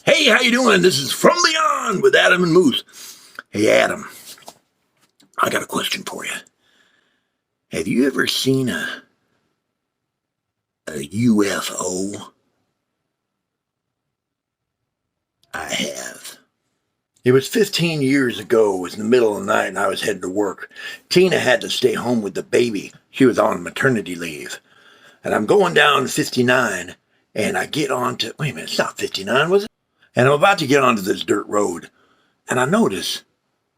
Hey, how you doing? This is From Beyond with Adam and Moose. Hey, Adam, I got a question for you. Have you ever seen a UFO? I have. It was 15 years ago. It was in the middle of the night and I was heading to work. Tina had to stay home with the baby. She was on maternity leave. And I'm going down 59 and I get onto, wait a minute, it's not 59, was it? And I'm about to get onto this dirt road. And I notice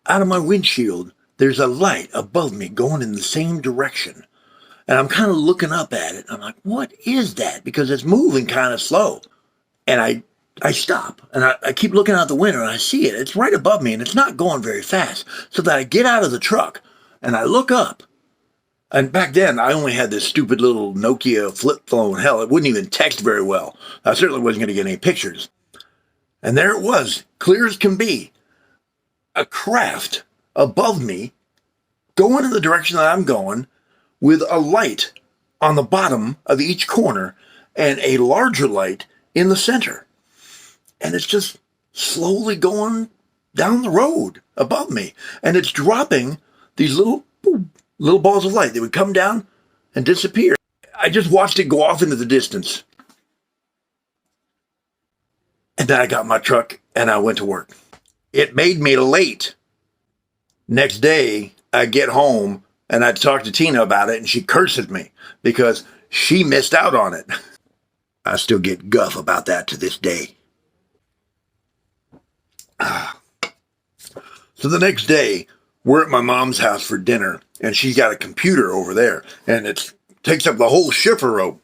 out of my windshield, there's a light above me going in the same direction. And I'm kind of looking up at it. I'm like, what is that? Because it's moving kind of slow. And I stop and I keep looking out the window and I see it. It's right above me and it's not going very fast. So that I get out of the truck and I look up. And back then, I only had this stupid little Nokia flip phone. Hell, it wouldn't even text very well. I certainly wasn't going to get any pictures. And there it was, clear as can be. A craft above me going in the direction that I'm going with a light on the bottom of each corner and a larger light in the center. And it's just slowly going down the road above me. And it's dropping these little balls of light. They would come down and disappear. I just watched it go off into the distance. And then I got my truck and I went to work. It made me late. Next day, I get home and I talk to Tina about it and she curses me because she missed out on it. I still get guff about that to this day. So the next day, we're at my mom's house for dinner and she's got a computer over there and it takes up the whole shifter rope.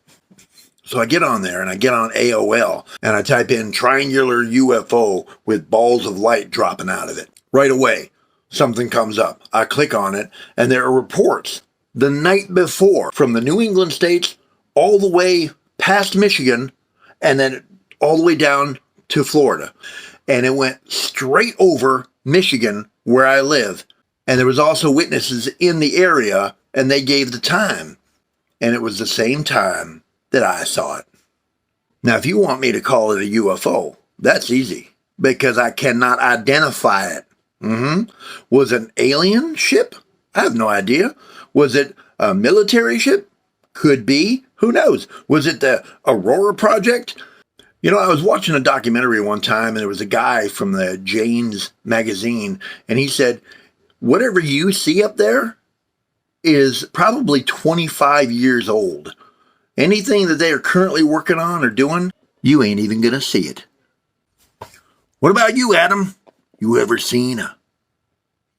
So I get on there and I get on AOL and I type in triangular UFO with balls of light dropping out of it. Right away, something comes up. I click on it and there are reports the night before from the New England states all the way past Michigan and then all the way down to Florida. And it went straight over Michigan where I live. And there was also witnesses in the area and they gave the time. And it was the same time that I saw it. Now, if you want me to call it a UFO, that's easy because I cannot identify it. Was it an alien ship? I have no idea. Was it a military ship? Could be. Who knows? Was it the Aurora Project? You know, I was watching a documentary one time and there was a guy from the Jane's magazine and he said, whatever you see up there is probably 25 years old. Anything that they are currently working on or doing, you ain't even going to see it. What about you, Adam? You ever seen a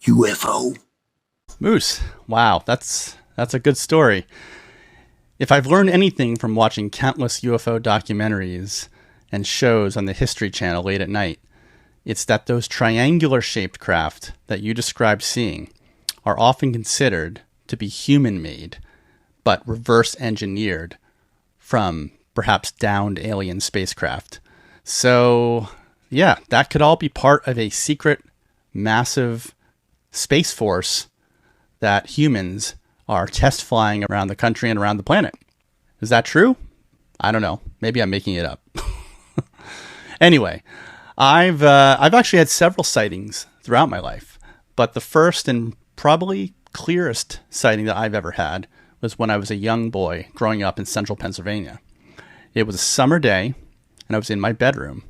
UFO? Moose, wow, that's a good story. If I've learned anything from watching countless UFO documentaries and shows on the History Channel late at night, it's that those triangular-shaped craft that you described seeing are often considered to be human-made, but reverse-engineered from perhaps downed alien spacecraft. So, yeah, that could all be part of a secret, massive space force that humans are test flying around the country and around the planet. Is that true? I don't know. Maybe I'm making it up. Anyway, I've actually had several sightings throughout my life, but the first and probably clearest sighting that I've ever had was when I was a young boy growing up in central Pennsylvania. It was a summer day, and I was in my bedroom.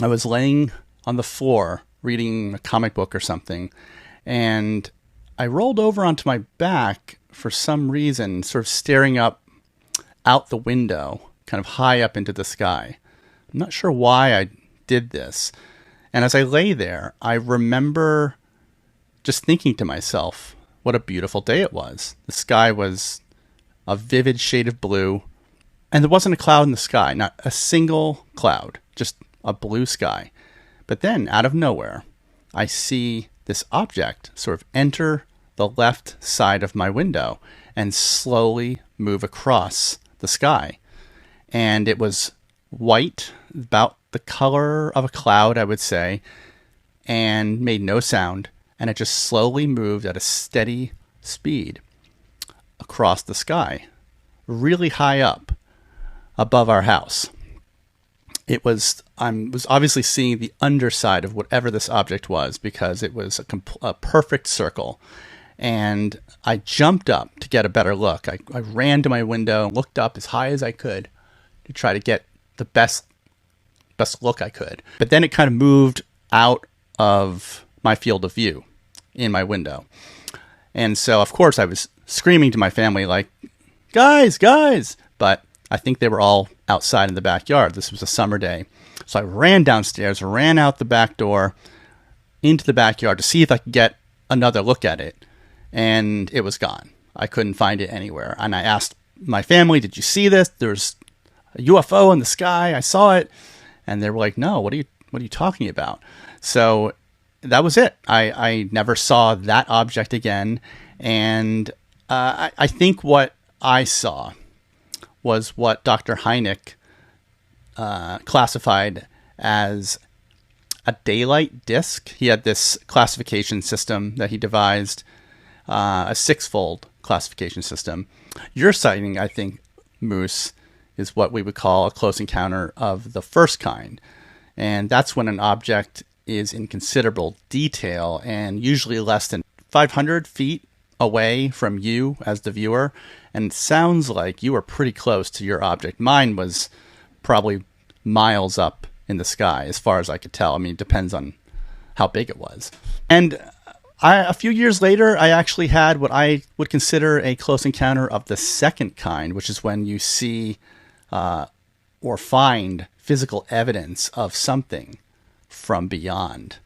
I was laying on the floor reading a comic book or something, and I rolled over onto my back for some reason, sort of staring up out the window, kind of high up into the sky. I'm not sure why I did this. And as I lay there, I remember just thinking to myself, what a beautiful day it was. The sky was a vivid shade of blue, and there wasn't a cloud in the sky, not a single cloud, just a blue sky. But then, out of nowhere, I see this object sort of enter the left side of my window and slowly move across the sky. And it was white, about the color of a cloud, I would say, and made no sound. And it just slowly moved at a steady speed across the sky, really high up above our house. I was obviously seeing the underside of whatever this object was, because it was a perfect circle. And I jumped up to get a better look. I ran to my window and looked up as high as I could to try to get the best look I could. But then it kind of moved out of my field of view in my window. And so, of course, I was screaming to my family, like, guys! But I think they were all outside in the backyard. This was a summer day. So I ran downstairs, ran out the back door into the backyard to see if I could get another look at it. And it was gone. I couldn't find it anywhere. And I asked my family, did you see this? There's a UFO in the sky. I saw it. And they were like, no, what are you talking about? So that was it. I never saw that object again. And I think what I saw was what Dr. Hynek classified as a daylight disk. He had this classification system that he devised, a six-fold classification system. Your sighting, I think, Moose, is what we would call a close encounter of the first kind. And that's when an object is in considerable detail and usually less than 500 feet away from you as the viewer. And it sounds like you were pretty close to your object. Mine was probably miles up in the sky, as far as I could tell. I mean, it depends on how big it was. And a few years later, I actually had what I would consider a close encounter of the second kind, which is when you see or find physical evidence of something from beyond.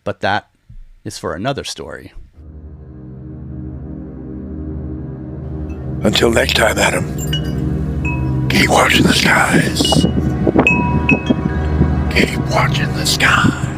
But that is for another story. Until next time, Adam, keep watching the skies. Keep watching the skies.